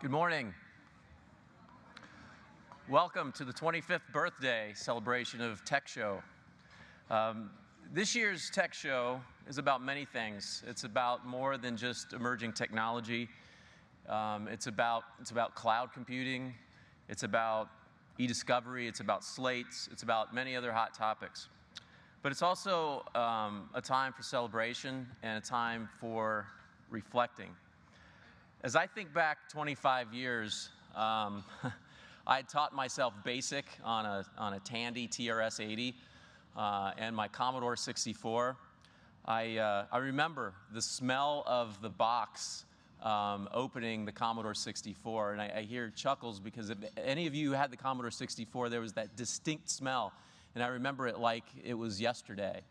Good morning. Welcome to the 25th birthday celebration of TECHSHOW. This year's TECHSHOW is about many things. It's about more than just emerging technology. It's about cloud computing. It's about e-discovery. It's about slates. It's about many other hot topics. But it's also a time for celebration and a time for reflecting. As I think back 25 years, I had taught myself BASIC on a Tandy TRS-80 and my Commodore 64. I remember the smell of the box opening the Commodore 64, and I hear chuckles because if any of you had the Commodore 64, there was that distinct smell, and I remember it like it was yesterday.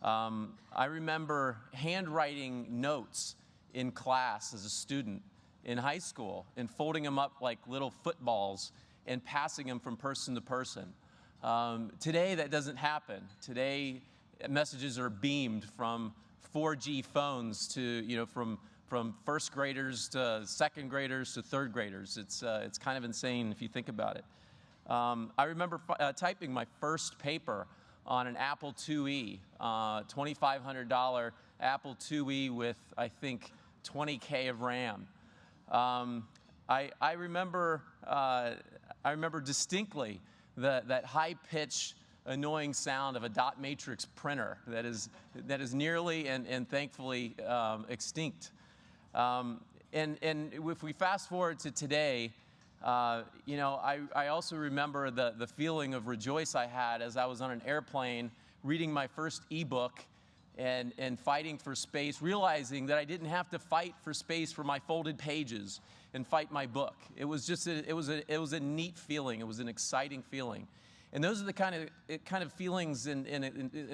I remember handwriting notes in class as a student in high school and folding them up like little footballs and passing them from person to person. Today that doesn't happen. Today messages are beamed from 4G phones to, from first graders to second graders to third graders. It's kind of insane if you think about it. I remember typing my first paper on an Apple IIe, $2,500 Apple IIe with, I think, 20K of RAM. I remember distinctly that high-pitched, annoying sound of a dot matrix printer that is nearly and thankfully extinct. And if we fast forward to today, I also remember the feeling of rejoice I had as I was on an airplane reading my first ebook and fighting for space, realizing that I didn't have to fight for space for my folded pages and fight my book. It was just it was a neat feeling. It was an exciting feeling. And those are the kind of feelings and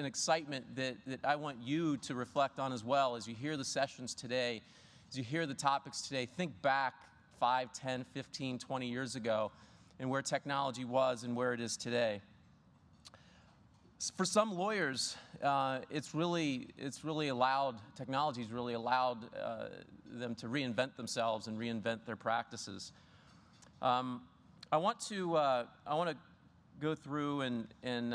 excitement that I want you to reflect on as well as you hear the sessions today, as you hear the topics today. Think back 5, 10, 15, 20 years ago and where technology was and where it is today. For some lawyers, technology's really allowed them to reinvent themselves and reinvent their practices. I want to go through and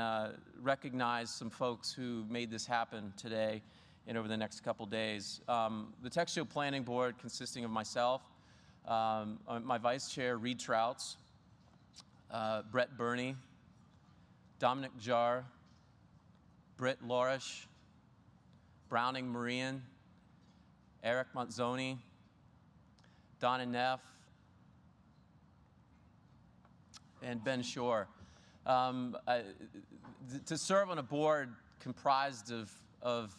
recognize some folks who made this happen today and over the next couple days. The TECHSHOW Planning Board, consisting of myself, my Vice Chair, Reed Trouts, Brett Burney, Dominic Jar, Britt Lorish, Browning Marian, Eric Montzoni, Donna Neff, and Ben Shore. To serve on a board comprised of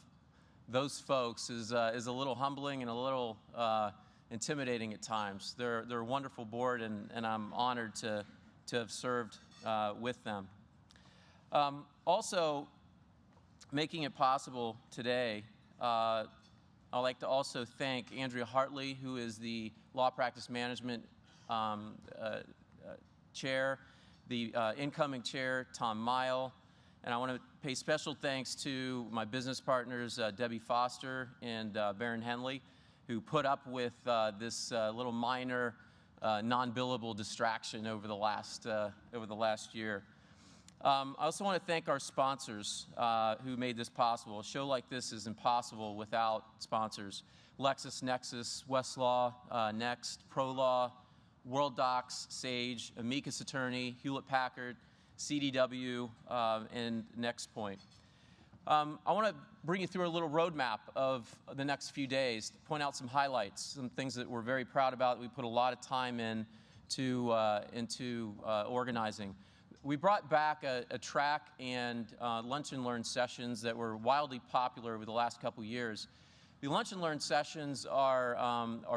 those folks is a little humbling and a little intimidating at times. They're a wonderful board, and I'm honored to have served with them. Also, making it possible today, I'd like to also thank Andrea Hartley, who is the Law Practice Management Chair, the incoming Chair, Tom Mile, and I want to pay special thanks to my business partners, Debbie Foster and Baron Henley, who put up with this little minor non-billable distraction over the last year. I also want to thank our sponsors who made this possible. A show like this is impossible without sponsors. LexisNexis, Westlaw, Next, ProLaw, WorldDocs, Sage, Amicus Attorney, Hewlett-Packard, CDW, and NextPoint. I want to bring you through a little roadmap of the next few days, to point out some highlights, some things that we're very proud about, that we put a lot of time into organizing. We brought back a track and lunch and learn sessions that were wildly popular over the last couple years. The lunch and learn sessions are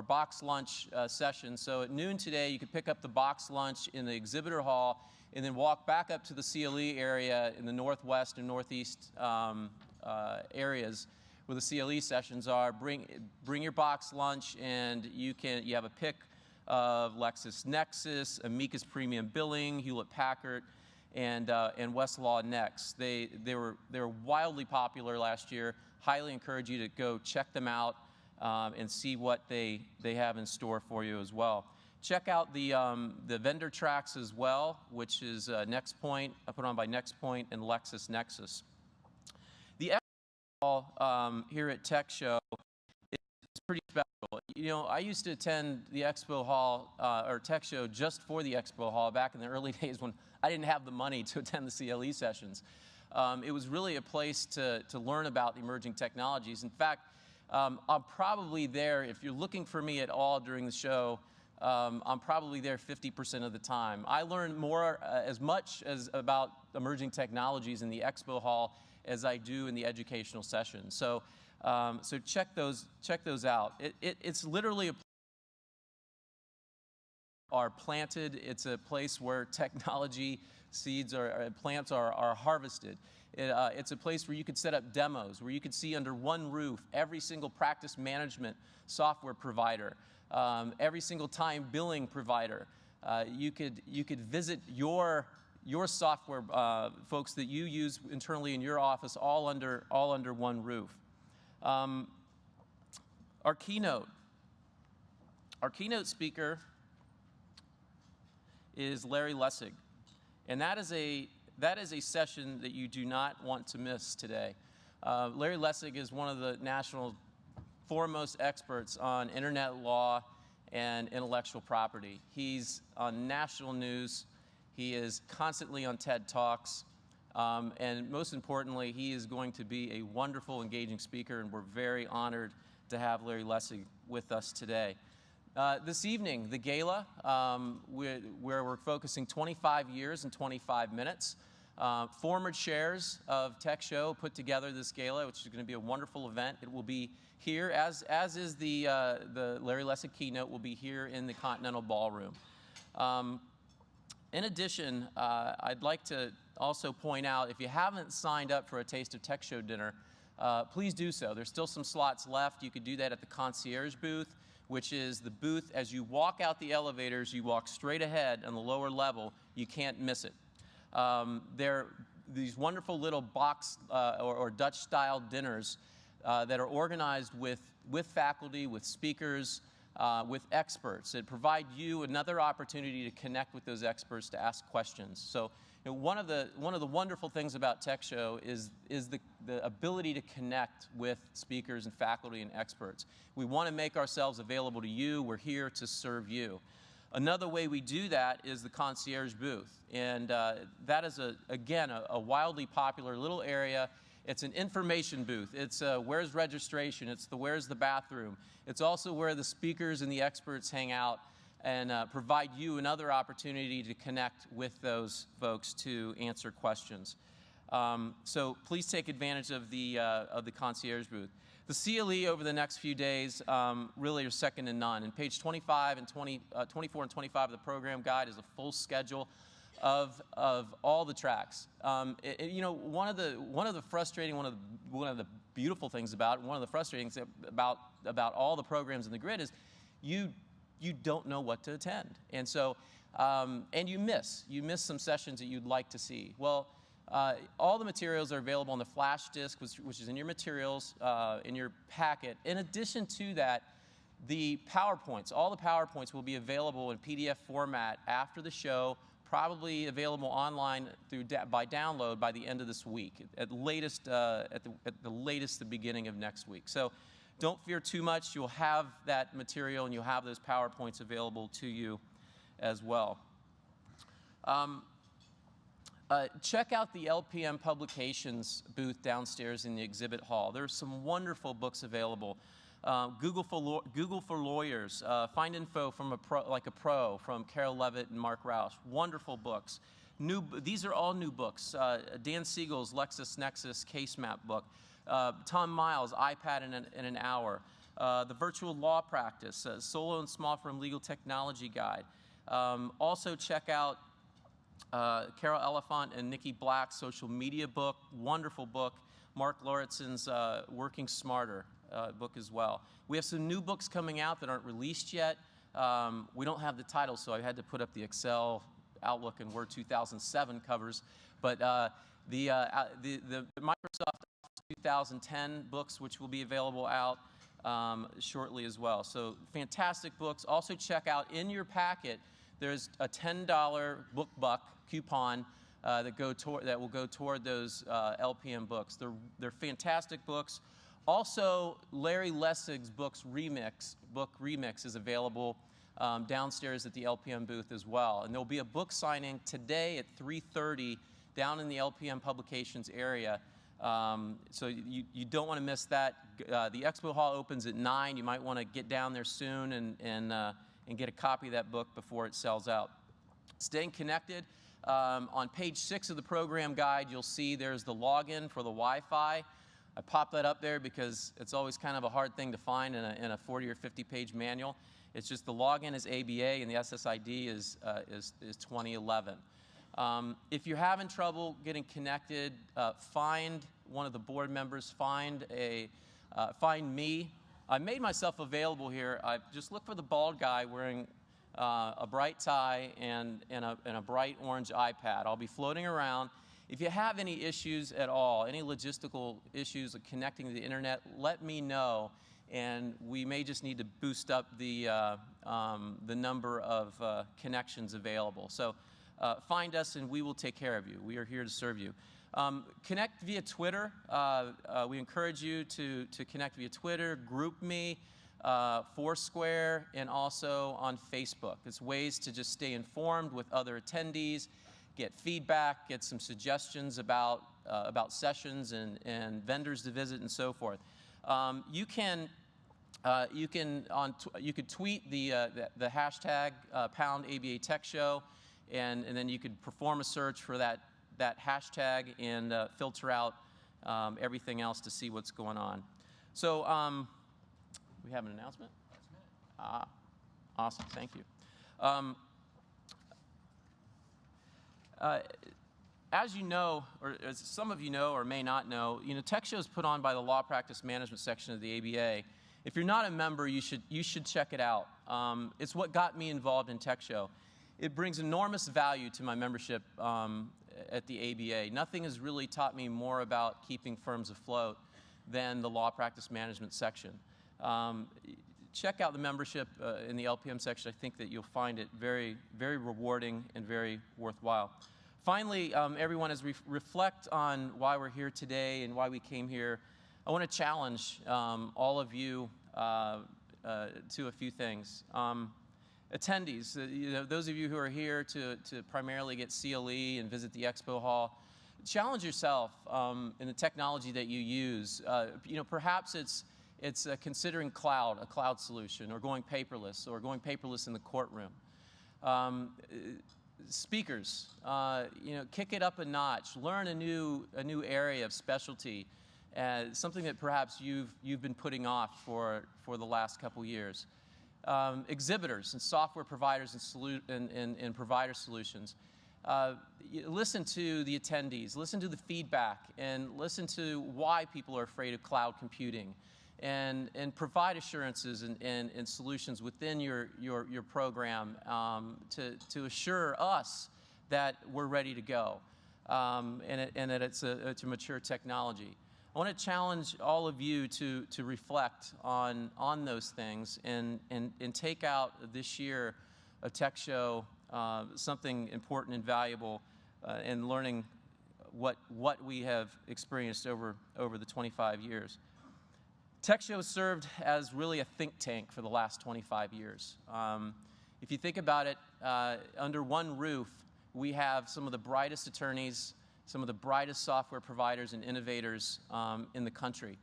box lunch sessions. So at noon today, you could pick up the box lunch in the exhibitor hall and then walk back up to the CLE area in the northwest and northeast areas where the CLE sessions are. Bring your box lunch, and you have a pick of LexisNexis, Amicus Premium Billing, Hewlett-Packard, and Westlaw Next. They were wildly popular last year. Highly encourage you to go check them out and see what they have in store for you as well. Check out the vendor tracks as well, which is NextPoint, put on by NextPoint and LexisNexis. The expo hall here at TECHSHOW is pretty special. You know, I used to attend the expo hall or TECHSHOW just for the expo hall back in the early days when I didn't have the money to attend the CLE sessions. It was really a place to learn about emerging technologies. In fact, I'm probably there, if you're looking for me at all during the show, I'm probably there 50% of the time. I learn more, as much as about emerging technologies in the expo hall as I do in the educational session. So, so check those out. It's literally are planted. It's a place where technology seeds plants are harvested. It's a place where you could set up demos, where you could see under one roof every single practice management software provider, every single time billing provider. You could visit your software folks that you use internally in your office all under one roof. Our keynote speaker is Larry Lessig, and that is a session that you do not want to miss today. Larry Lessig is one of the national foremost experts on internet law and intellectual property. He's on national news. He is constantly on TED Talks. And most importantly, he is going to be a wonderful, engaging speaker, and we're very honored to have Larry Lessig with us today. This evening, the gala, where we're focusing 25 years in 25 minutes. Former chairs of TECHSHOW put together this gala, which is going to be a wonderful event. It will be here, as is the Larry Lessig keynote, will be here in the Continental Ballroom. In addition, I'd like to also point out, if you haven't signed up for a Taste of TECHSHOW dinner, please do so. There's still some slots left. You could do that at the concierge booth, which is the booth as you walk out the elevators, you walk straight ahead on the lower level. You can't miss it. They're these wonderful little box or Dutch-style dinners that are organized with faculty, with speakers, with experts that provide you another opportunity to connect with those experts to ask questions. So, you know, one of the wonderful things about TECHSHOW is the ability to connect with speakers and faculty and experts. We want to make ourselves available to you. We're here to serve you. Another way we do that is the concierge booth, and that is again a wildly popular little area. It's an information booth. It's where's registration. It's the where's the bathroom. It's also where the speakers and the experts hang out and provide you another opportunity to connect with those folks to answer questions. So please take advantage of the concierge booth. The CLE over the next few days really are second to none. And page 25 and 24 and 25 of the program guide is a full schedule of all the tracks. You know, one of the frustrating, one of the beautiful things about it, one of the frustrating things about all the programs in the grid is you don't know what to attend, and so and you miss some sessions that you'd like to see. Well, all the materials are available on the flash disk, which is in your materials, in your packet. In addition to that, the PowerPoints, all the PowerPoints will be available in PDF format after the show, probably available online by download by the end of this week, at the latest the beginning of next week. So don't fear too much. You'll have that material and you'll have those PowerPoints available to you as well. Check out the LPM Publications booth downstairs in the exhibit hall. There's some wonderful books available. Google for Lawyers, Find Info from a Pro from Carol Levitt and Mark Roush. Wonderful books. These are all new books. Dan Siegel's LexisNexis Case Map book. Tom Miles' iPad in an Hour. The Virtual Law Practice, Solo and Small Firm Legal Technology Guide. Also check out Carol Elephant and Nikki Black's Social Media book, wonderful book. Mark Lauritsen's Working Smarter book as well. We have some new books coming out that aren't released yet. We don't have the title, so I had to put up the Excel, Outlook, and Word 2007 covers. But the Microsoft Office 2010 books, which will be available out. shortly as well. So fantastic books. Also check out in your packet, there's a $10 book buck coupon that will go toward those LPM books. They're fantastic books. Also, Larry Lessig's book Remix is available downstairs at the LPM booth as well. And there'll be a book signing today at 3:30 down in the LPM Publications area. So you don't want to miss that. The expo hall opens at 9. You might want to get down there soon and get a copy of that book before it sells out. Staying connected, on page 6 of the program guide, you'll see there's the login for the Wi-Fi. I pop that up there because it's always kind of a hard thing to find in a 40 or 50 page manual. It's just the login is ABA and the SSID is 2011. If you're having trouble getting connected, find one of the board members, find me. I made myself available here. I just look for the bald guy wearing a bright tie and a bright orange iPad. I'll be floating around. If you have any issues at all, any logistical issues of connecting to the internet, let me know, and we may just need to boost up the number of connections available. So find us and we will take care of you. We are here to serve you. Connect via Twitter. We encourage you to connect via Twitter, GroupMe, Foursquare, and also on Facebook. It's ways to just stay informed with other attendees, get feedback, get some suggestions about sessions and vendors to visit and so forth. You could tweet the hashtag #ABA Tech Show, and then you could perform a search for that hashtag and filter out everything else to see what's going on. So we have an announcement? Awesome, thank you. As you know, or as some of you know or may not know, TECHSHOW is put on by the Law Practice Management section of the ABA. If you're not a member, you should check it out. It's what got me involved in TECHSHOW. It brings enormous value to my membership at the ABA. Nothing has really taught me more about keeping firms afloat than the Law Practice Management section. Check out the membership in the LPM section. I think that you'll find it very, very rewarding and very worthwhile. Finally, everyone, as we reflect on why we're here today and why we came here, I want to challenge all of you to a few things. Attendees, those of you who are here to primarily get CLE and visit the expo hall, challenge yourself in the technology that you use. Perhaps it's considering a cloud solution, or going paperless in the courtroom. Speakers, kick it up a notch. Learn a new area of specialty, something that perhaps you've been putting off for the last couple years. Exhibitors and software providers and provider solutions. Listen to the attendees, listen to the feedback, and listen to why people are afraid of cloud computing, and provide assurances and solutions within your program to assure us that we're ready to go, and that it's a mature technology. I want to challenge all of you to reflect on those things and take out this year of TECHSHOW something important and valuable in learning what we have experienced over the 25 years. TECHSHOW served as really a think tank for the last 25 years. If you think about it, under one roof, we have some of the brightest attorneys, some of the brightest software providers and innovators in the country.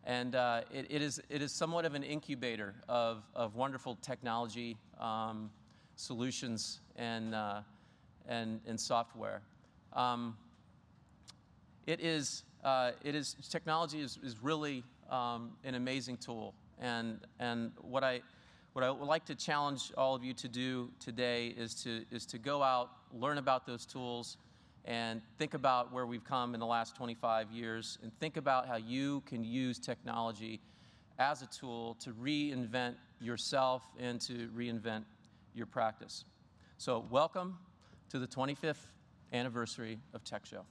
And it is somewhat of an incubator of wonderful technology solutions and software. Technology is really an amazing tool. And what I would like to challenge all of you to do today is to go out, learn about those tools, and think about where we've come in the last 25 years, and think about how you can use technology as a tool to reinvent yourself and to reinvent your practice. So welcome to the 25th anniversary of TECHSHOW.